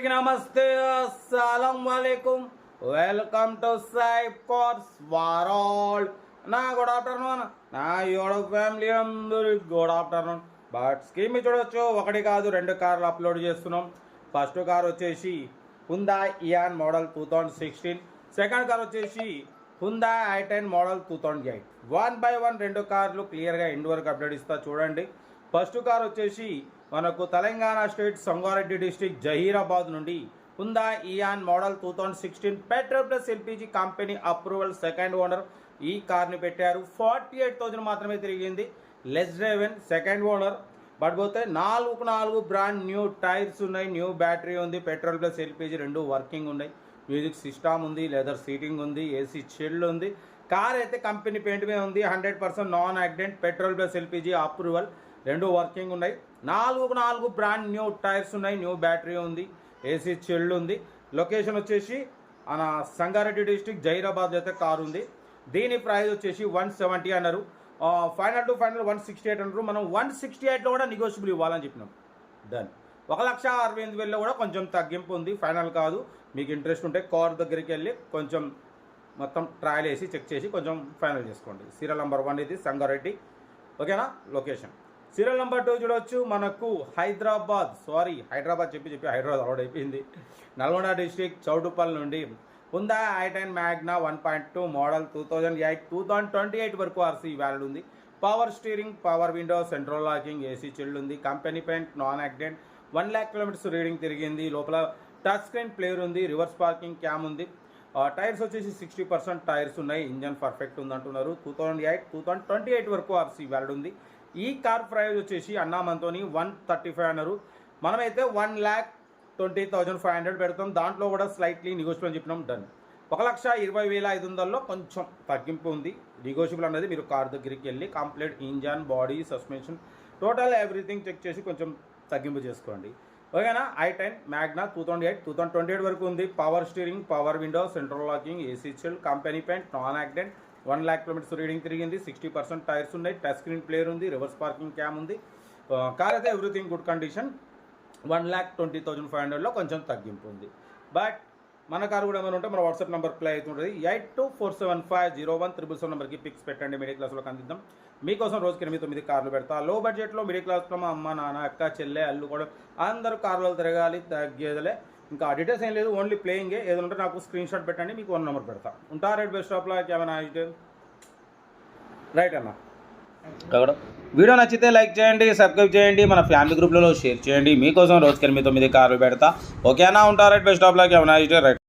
అందరికి నమస్తే, అస్సలం వాలేకుం. Welcome to Saib cars world. నా గుడ్ ఆఫ్టర్నూన్, నా యూట్యూబ్ ఫ్యామిలీ అందరికి గుడ్ ఆఫ్టర్నూన్. బట్ స్కీమ్ చూడొచ్చు, ఒకటి కాదు రెండు కార్లు అప్లోడ్ చేస్తున్నాం. ఫస్ట్ కార్ వచ్చేసి Hyundai Eon model 2016. Second car వచ్చేసి హ్యుందాయ్ i10 మోడల్ 2008. 1 by 1 రెండు కార్లు క్లియర్గా ఎండ్ వరకు అప్డేట్ ఇస్తా చూడండి. ఫస్ట్ కార్ వచ్చేసి మనకు తెలంగాణ స్టేట్ సంగారెడ్డి డిస్టిక్ జహీరాబాద్ నుండి Hyundai Eon model 2016 petrol plus LPG company approval, second owner. ఈ కార్ని పెట్టారు 48,000 మాత్రమే తిరిగింది. Less driven, second owner. But పోతే 4 బ్రాండ్ న్యూ టైర్స్ ఉన్నాయి, న్యూ బ్యాటరీ ఉంది, పెట్రోల్ ప్లస్ ఎల్పిజి రెండు వర్కింగ్ ఉన్నాయి. మ్యూజిక్ సిస్టమ్ ఉంది, లెదర్ సీటింగ్ ఉంది, ఏసీ చిల్డ్ ఉంది. కార్ అయితే కంపెనీ పెయింట్ మీద ఉంది, 100% non accident, petrol plus LPG approval రెండు వర్కింగ్ ఉన్నాయి. 4 బ్రాండ్ న్యూ టైర్స్ ఉన్నాయి, న్యూ బ్యాటరీ ఉంది, ఏసీ చిల్డ్ ఉంది. లొకేషన్ వచ్చేసి మన సంగారెడ్డి డిస్టిక్ జహీరాబాద్ అయితే కారు ఉంది. దీని ప్రైస్ వచ్చేసి 170 అన్నారు. ఫైనల్ టు ఫైనల్ 168 అన్నారు. మనం 168లో కూడా నెగోషియబుల్ ఇవ్వాలని చెప్పినాం. డన్. 1,68,000 కూడా కొంచెం తగ్గింపు ఉంది, ఫైనల్ కాదు. మీకు ఇంట్రెస్ట్ ఉంటే కార్ దగ్గరికి వెళ్ళి కొంచెం మొత్తం ట్రయల్ వేసి చెక్ చేసి కొంచెం ఫైనల్ చేసుకోండి. సీరియల్ నెంబర్ 1 ఇది సంగారెడ్డి, ఓకేనా. లొకేషన్ సీరియల్ నెంబర్ 2 చూడవచ్చు. మనకు హైదరాబాద్ చెప్పి హైదరాబాద్ అలౌడ్ అయిపోయింది. నల్గొండ డిస్ట్రిక్ట్ చౌటుప్పల్ నుండి హ్యుందాయ్ i10 మ్యాగ్నా 1.2 మోడల్ 2028 వరకు ఆర్సీ వ్యాలిడ్ ఉంది. Power steering, power window, central locking, AC chilled ఉంది. Company paint, non accident, 1 lakh kilometers reading తిరిగింది. లోపల టచ్ స్క్రీన్ ప్లేయర్ ఉంది, రివర్స్ పార్కింగ్ క్యామ్ ఉంది. టైర్స్ వచ్చేసి 60% టైర్స్ ఉన్నాయి. ఇంజన్ పర్ఫెక్ట్ ఉంది అంటున్నారు. 2028 వరకు ఆర్సీ వ్యాలిడ్ ఉంది. ఈ కార్ ప్రైస్ వచ్చేసి అన్నామంతోని 135 అన్నారు. మనమైతే 1,20,500 పెడతాం. దాంట్లో కూడా స్లైట్లీ నెగోషియబుల్ అని చెప్పినాం. డన్. 1,20,500లో కొంచెం తగ్గింపు ఉంది. నెగోషియబుల్ అనేది మీరు కార్ దగ్గరికి వెళ్ళి complete engine, body, suspension, total everything check చేసి కొంచెం తగ్గింపు చేసుకోండి, ఓకేనా. i10 మ్యాగ్నా 2028 వరకు ఉంది. Power steering, power window, central locking, AC chilled, company paint, non accident, 1 lakh kilometers reading తిరిగింది. 60% టైర్స్ ఉన్నాయి, టచ్ స్క్రీన్ ప్లేయర్ ఉంది, రివర్స్ పార్కింగ్ క్యామ్ ఉంది. కార్ అయితే ఎవ్రీథింగ్ గుడ్ కండిషన్. 1,20,500లో కొంచెం తగ్గింపు ఉంది. బట్ మన కారు కూడా ఏమైనా ఉంటే మన వాట్సాప్ నెంబర్ ప్లే అవుతుంటుంది. 8247501777 నెంబర్కి పిక్స్ పెట్టండి. మిడిల్ క్లాస్లో అందిద్దాం. మీకోసం రోజుకి 8-9 కార్లు పెడతా. లో బడ్జెట్లో మిడిల్ క్లాస్లో మా అమ్మ, నాన్న, అక్క, చెల్లె, అల్లు కూడా అందరూ కార్లలో తిరగాలి, తగ్గేదలే. ఇంకా డీటెయిల్స్ ఏం లేదు, ఓన్లీ ప్లేయింగే. ఏదైనా ఉంటే నాకు స్క్రీన్ షాట్ పెట్టండి, మీకు 1 నెంబర్ పెడతా. ఉంటా రైట్ బెస్ట్ స్టాప్లో ఏమైనా రైట్ అన్న. వీడియో నచ్చితే లైక్ చేయండి, సబ్స్క్రైబ్ చేయండి, మన ఫ్యామిలీ గ్రూప్లలో షేర్ చేయండి. మీకోసం రోజుకి 8-9 కార్లు పెడతా, ఓకేనా. ఉంటా రైట్ బెస్ట్ స్టాప్లో ఏమైనా రైట్.